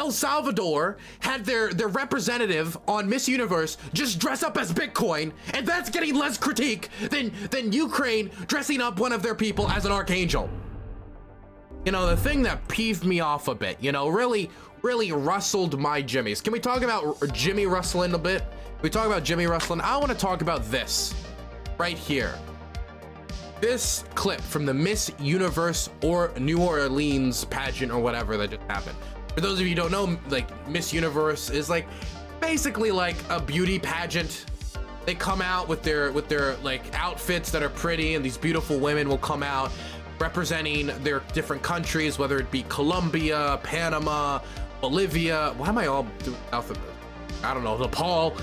El Salvador had their representative on Miss Universe just dress up as Bitcoin, and that's getting less critique than Ukraine dressing up one of their people as an archangel. You know, the thing that peeved me off a bit, you know, really rustled my jimmies. Can we talk about Jimmy rustling a bit? Can we talk about Jimmy rustling? I want to talk about this right here. This clip from the Miss Universe or New Orleans pageant or whatever that just happened. For those of you who don't know, like, Miss Universe is like basically like a beauty pageant. They come out with their like outfits that are pretty, and these beautiful women will come out representing their different countries, whether it be Colombia, Panama, Bolivia. Why am I all doing alphabet? I don't know, Nepal,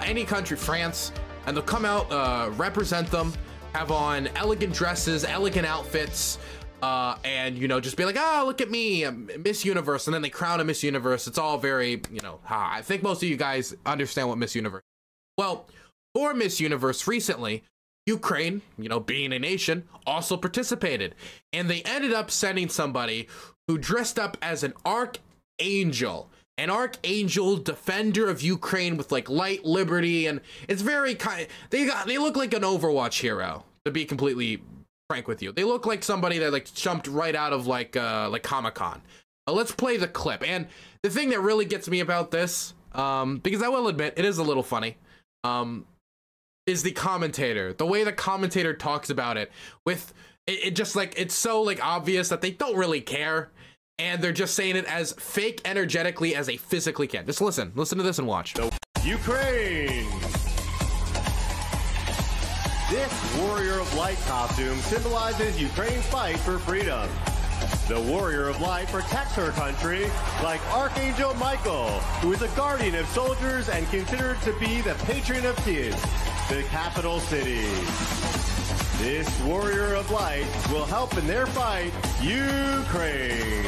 any country, France, and they'll come out, represent them, have on elegant dresses, elegant outfits, and, you know, just be like, oh, look at me, Miss Universe, and then they crown a Miss Universe. It's all very, you know, I think most of you guys understand what Miss Universe is. Well, for Miss Universe recently, Ukraine, you know, being a nation, also participated, and they ended up sending somebody who dressed up as an archangel. An archangel defender of Ukraine with like light liberty, and it's very kind. They look like an Overwatch hero, to be completely frank with you. They look like somebody that like jumped right out of like Comic-Con. Let's play the clip. And the thing that really gets me about this, because I will admit it is a little funny, is the commentator. The way the commentator talks about it, with it just like, it's so like obvious that they don't really care. And they're just saying it as fake energetically as they physically can. Just listen to this and watch. Ukraine. This Warrior of Light costume symbolizes Ukraine's fight for freedom. The Warrior of Light protects her country like Archangel Michael, who is a guardian of soldiers and considered to be the patron of Kiev, the capital city. This Warrior of Light will help in their fight, Ukraine.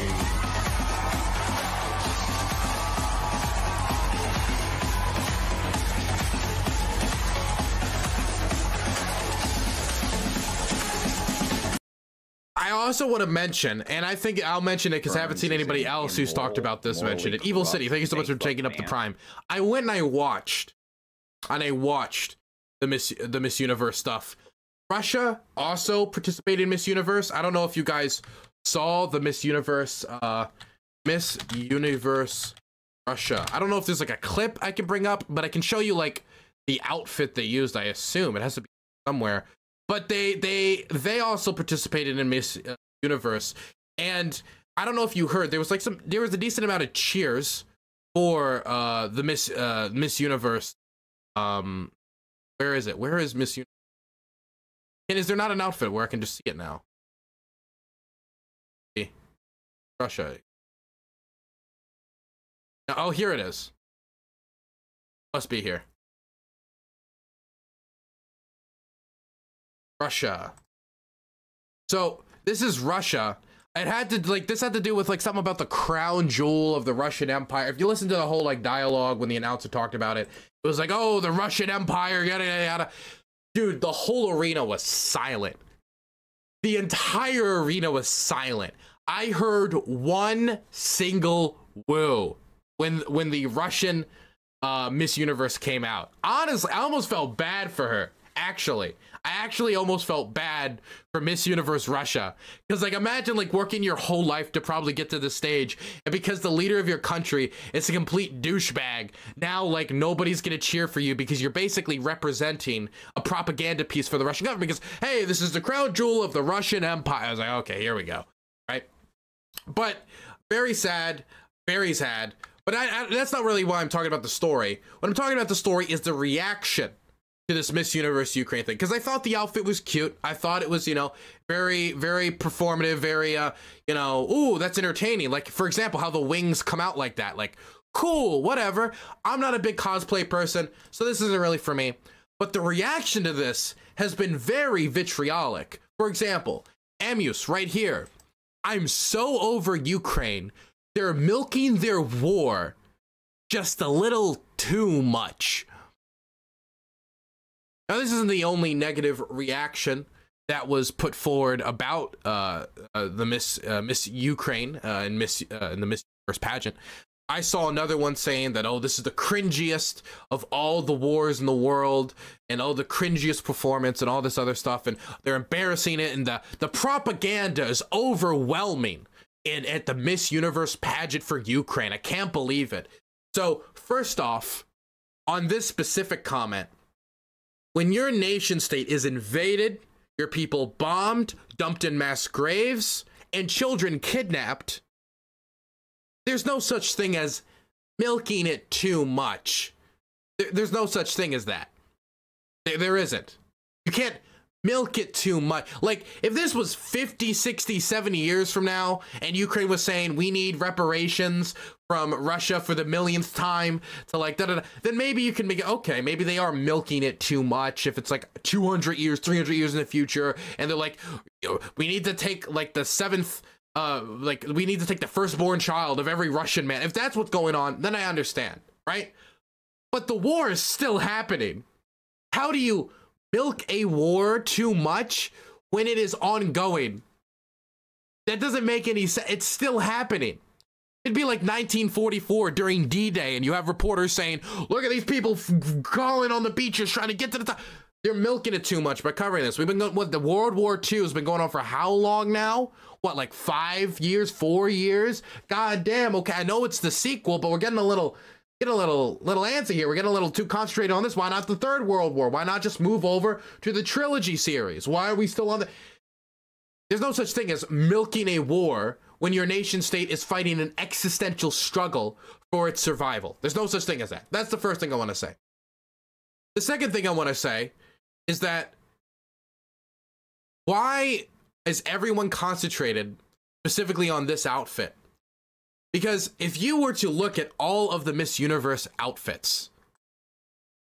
I also want to mention, and I think I'll mention it because I haven't seen anybody else who's talked about this mention it. Evil City, thank you so much for taking up the Prime. I went and I watched the Miss Universe stuff. Russia also participated in Miss Universe. I don't know if you guys saw the Miss Universe Russia. I don't know if there's like a clip I can bring up, but I can show you like the outfit they used. I assume it has to be somewhere. But they also participated in Miss Universe, and I don't know if you heard, there was a decent amount of cheers for the Miss Universe. Where is it? Where is Miss Universe? And is there not an outfit where I can just see it now? Russia. Oh, here it is. Must be here. Russia. So this is Russia. It had to this had to do with like something about the crown jewel of the Russian Empire. If you listen to the whole like dialogue when the announcer talked about it, it was like, oh, the Russian Empire, yada yada yada. Dude, the whole arena was silent. The entire arena was silent. I heard one single woo when the Russian Miss Universe came out. Honestly, I almost felt bad for her. I actually almost felt bad for Miss Universe Russia, because like imagine like working your whole life to probably get to the stage, and because the leader of your country is a complete douchebag, now like nobody's gonna cheer for you because you're basically representing a propaganda piece for the Russian government, because hey, this is the crown jewel of the Russian Empire. I was like, okay, here we go, right? But very sad, very sad. But that's not really why I'm talking about the story. What I'm talking about the story is the reaction to this Miss Universe Ukraine thing, because I thought the outfit was cute. I thought it was, you know, very, very performative, very, you know, ooh, that's entertaining. Like, for example, how the wings come out like that. Like, cool, whatever. I'm not a big cosplay person, so this isn't really for me. But the reaction to this has been very vitriolic. For example, Amuse right here. I'm so over Ukraine. They're milking their war just a little too much. Now, this isn't the only negative reaction that was put forward about the Miss Ukraine in the Miss Universe pageant. I saw another one saying that, oh, this is the cringiest of all the wars in the world, and oh, the cringiest performance and all this other stuff, and they're embarrassing it, and the propaganda is overwhelming at the Miss Universe pageant for Ukraine. I can't believe it. So first off, on this specific comment, when your nation state is invaded, your people bombed, dumped in mass graves, and children kidnapped, there's no such thing as milking it too much. There's no such thing as that. There isn't. You can't milk it too much. Like, if this was 50, 60, 70 years from now, and Ukraine was saying we need reparations from Russia for the millionth time to like da-da-da, then maybe you can make it, okay, maybe they are milking it too much if it's like 200 years, 300 years in the future, and they're like, we need to take like the seventh, like we need to take the firstborn child of every Russian man. If that's what's going on, then I understand, right? But the war is still happening. How do you milk a war too much when it is ongoing? That doesn't make any sense. It's still happening. It'd be like 1944 during D-Day, and you have reporters saying, look at these people calling on the beaches trying to get to the top. They're milking it too much by covering this. We've been going, what, the World War II has been going on for how long now? What, like 5 years, 4 years? God damn. Okay, I know it's the sequel, but we're getting a little antsy here. We're getting a little too concentrated on this. Why not the Third World War? Why not just move over to the trilogy series? Why are we still on the... There's no such thing as milking a war when your nation state is fighting an existential struggle for its survival. There's no such thing as that. That's the first thing I want to say. The second thing I want to say is that why is everyone concentrated specifically on this outfit? Because if you were to look at all of the Miss Universe outfits,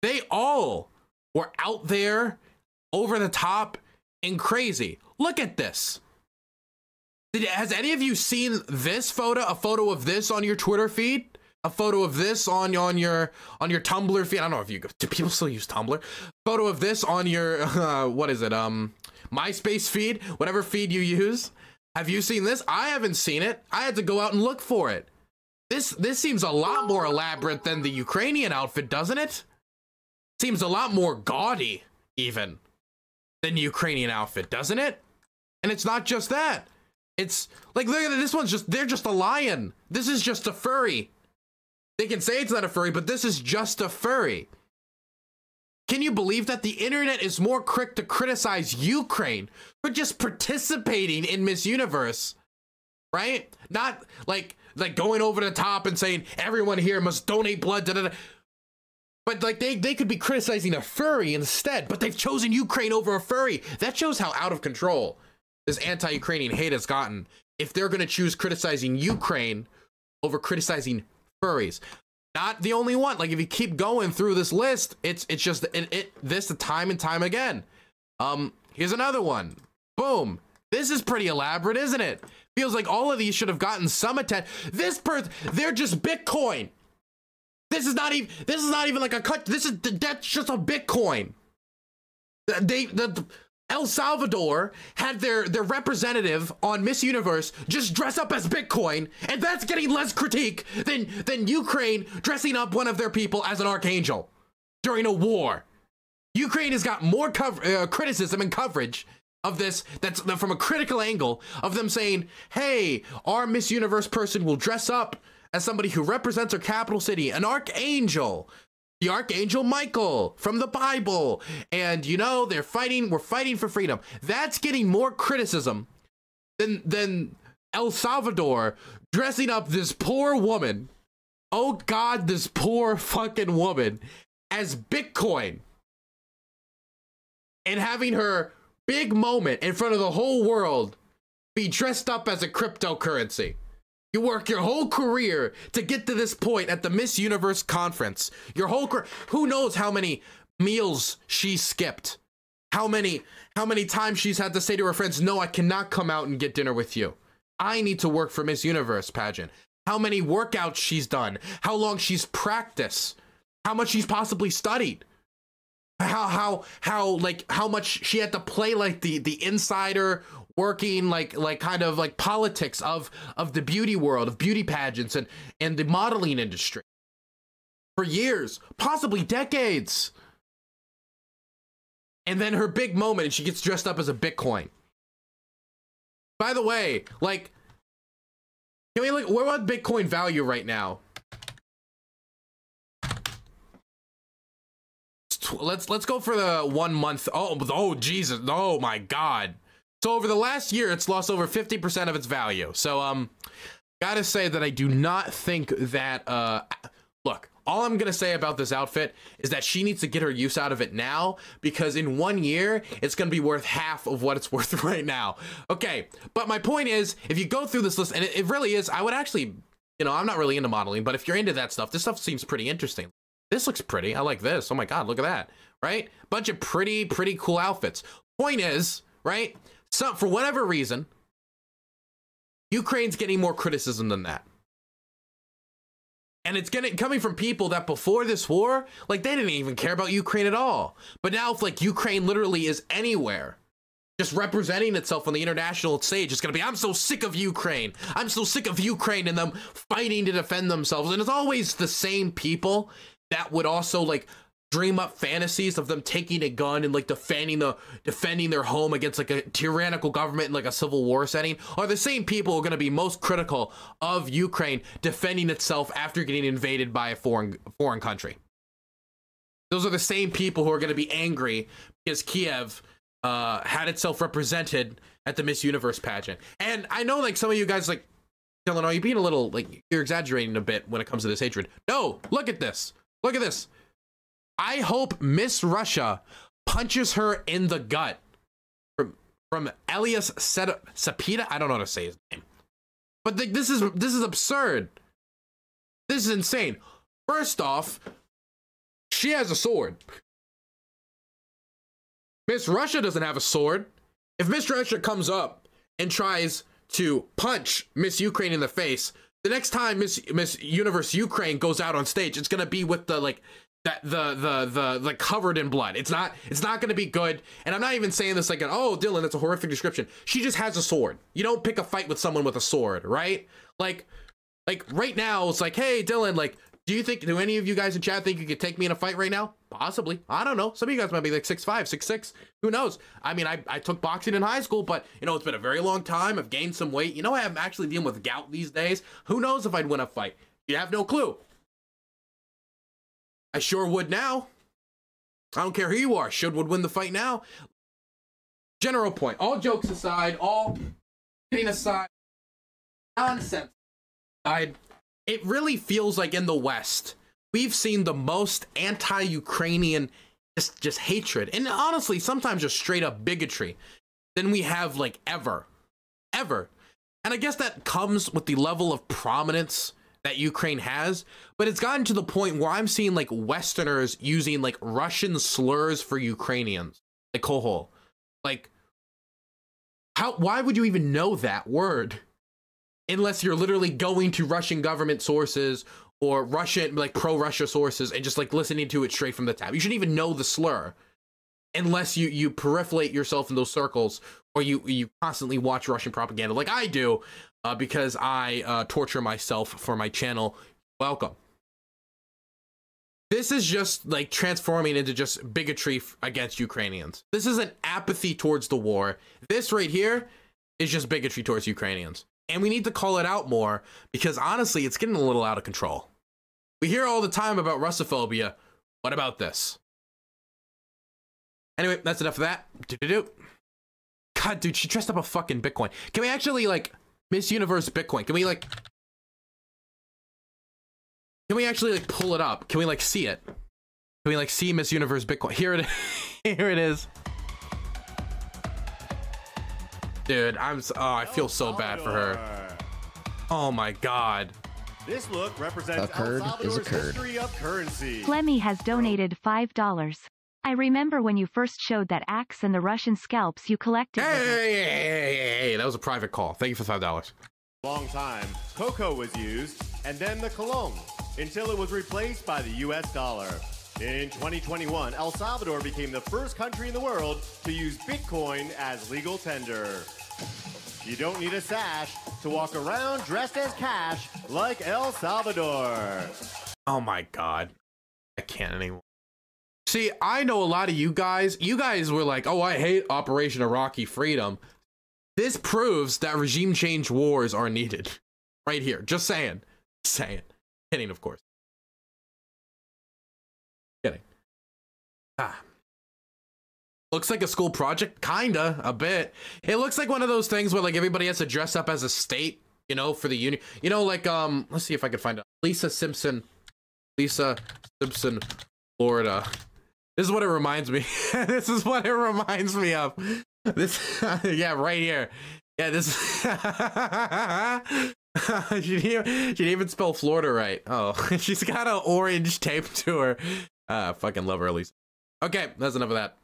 they all were out there, over the top, and crazy. Look at this. Has any of you seen this photo? A photo of this on your Twitter feed? A photo of this on your Tumblr feed? I don't know if you... Do people still use Tumblr? Photo of this on your... what is it? MySpace feed? Whatever feed you use? Have you seen this? I haven't seen it. I had to go out and look for it. This seems a lot more elaborate than the Ukrainian outfit, doesn't it? Seems a lot more gaudy, even, than the Ukrainian outfit, doesn't it? And it's not just that. It's like, look at this one's just, they're just a lion. This is just a furry. They can say it's not a furry, but this is just a furry. Can you believe that the internet is more quick to criticize Ukraine for just participating in Miss Universe, right? Not like going over the top and saying everyone here must donate blood, da, da, da. But like they could be criticizing a furry instead, but they've chosen Ukraine over a furry. That shows how out of control this anti-Ukrainian hate has gotten. If they're going to choose criticizing Ukraine over criticizing furries. Not the only one. Like, if you keep going through this list, it's just this time and time again. Here's another one. Boom. This is pretty elaborate, isn't it? Feels like all of these should have gotten some attention. They're just Bitcoin. This is not even like a cut. That's just a Bitcoin. El Salvador had their representative on Miss Universe just dress up as Bitcoin, and that's getting less critique than Ukraine dressing up one of their people as an archangel during a war. Ukraine has got more criticism and coverage of this that's from a critical angle of them saying, hey, our Miss Universe person will dress up as somebody who represents our capital city, an archangel. The Archangel Michael from the Bible. And, you know, we're fighting for freedom. That's getting more criticism than El Salvador dressing up this poor woman. Oh, God, this poor fucking woman as Bitcoin. And having her big moment in front of the whole world be dressed up as a cryptocurrency. You work your whole career to get to this point at the Miss Universe conference. Your whole career. Who knows how many meals she skipped? How many times she's had to say to her friends, no, I cannot come out and get dinner with you. I need to work for Miss Universe pageant. How many workouts she's done. How long she's practiced. How much she's possibly studied. How much she had to play like the insider working like kind of like politics of the beauty world, of beauty pageants and the modeling industry for years, possibly decades. And then her big moment, and she gets dressed up as a Bitcoin. By the way, like, can we look, what about Bitcoin value right now? Let's go for the 1 month. Oh Jesus, oh my God. So over the last year, it's lost over 50% of its value. So gotta say that I do not think that look, all I'm gonna say about this outfit is that she needs to get her use out of it now, because in 1 year it's gonna be worth half of what it's worth right now. Okay, but my point is, if you go through this list, and it really is, I would actually, you know, I'm not really into modeling, but if you're into that stuff, this stuff seems pretty interesting. This looks pretty. I like this. Oh my God, look at that, right? Bunch of pretty cool outfits. Point is, right, so for whatever reason, Ukraine's getting more criticism than that. And it's coming from people that before this war, like, they didn't even care about Ukraine at all. But now, if like Ukraine literally is anywhere, just representing itself on the international stage, it's gonna be, I'm so sick of Ukraine. I'm so sick of Ukraine and them fighting to defend themselves. And it's always the same people that would also like dream up fantasies of them taking a gun and like defending their home against like a tyrannical government in like a civil war setting, are the same people who are going to be most critical of Ukraine defending itself after getting invaded by a foreign country. Those are the same people who are going to be angry because Kiev had itself represented at the Miss Universe pageant. And I know like some of you guys like, Dylan, are you being a little like, you're exaggerating a bit when it comes to this hatred? No, look at this. Look at this. I hope Miss Russia punches her in the gut. From Elias Sapita. I don't know how to say his name. But this is absurd. This is insane. First off, she has a sword. Miss Russia doesn't have a sword. If Miss Russia comes up and tries to punch Miss Ukraine in the face, the next time Miss Universe Ukraine goes out on stage, it's gonna be with the like the covered in blood. It's not gonna be good. And I'm not even saying this like oh Dylan, that's a horrific description. She just has a sword. You don't pick a fight with someone with a sword, right? Like right now it's like, hey Dylan, like, do any of you guys in chat think you could take me in a fight right now? Possibly. I don't know. Some of you guys might be like 6'5", 6'6". Who knows? I mean, I took boxing in high school, but you know, it's been a very long time. I've gained some weight. You know, I'm actually dealing with gout these days. Who knows if I'd win a fight? You have no clue. I sure would now. I don't care who you are. Would win the fight now. General point. All jokes aside, all kidding aside, nonsense aside, it really feels like in the West, we've seen the most anti-Ukrainian just hatred, and honestly, sometimes just straight up bigotry, than we have like ever. And I guess that comes with the level of prominence that Ukraine has, but it's gotten to the point where I'm seeing like Westerners using like Russian slurs for Ukrainians, like kohol. Like, why would you even know that word? Unless you're literally going to Russian government sources or Russian, like pro-Russia sources, and just like listening to it straight from the tab. You shouldn't even know the slur unless you peripherate yourself in those circles, or you constantly watch Russian propaganda like I do, because I torture myself for my channel. Welcome. This is just like transforming into just bigotry against Ukrainians. This isn't apathy towards the war. This right here is just bigotry towards Ukrainians. And we need to call it out more, because honestly, it's getting a little out of control. We hear all the time about Russophobia. What about this? Anyway, that's enough of that. God, dude, she dressed up a fucking Bitcoin. Can we actually, like, Miss Universe Bitcoin? Can we, like... Can we actually, like, pull it up? Can we, like, see it? Can we, like, see Miss Universe Bitcoin? Here it is. Here it is. Dude, I feel so bad for her. Oh my God. This look represents El Salvador's history of currency. Flemmy has donated $5. I remember when you first showed that axe and the Russian scalps you collected. Hey, that was a private call. Thank you for $5. Long time, cocoa was used, and then the colon, until it was replaced by the US dollar. In 2021, El Salvador became the first country in the world to use Bitcoin as legal tender. You don't need a sash to walk around dressed as cash like El Salvador. Oh my God. I can't anymore. See, I know a lot of you guys were like, oh, I hate Operation Iraqi Freedom. This proves that regime change wars are needed. Right here. Just saying. Saying. Kidding, of course. Kidding. Looks like a school project. Kinda. A bit. It looks like one of those things where like everybody has to dress up as a state, you know, for the union. You know, like, let's see if I can find it. Lisa Simpson, Florida. This is what it reminds me. This is what it reminds me of. This, yeah, right here. Yeah, this. She didn't even spell Florida right. Oh, she's got an orange tape to her. Fucking love her, Lisa. Okay, that's enough of that.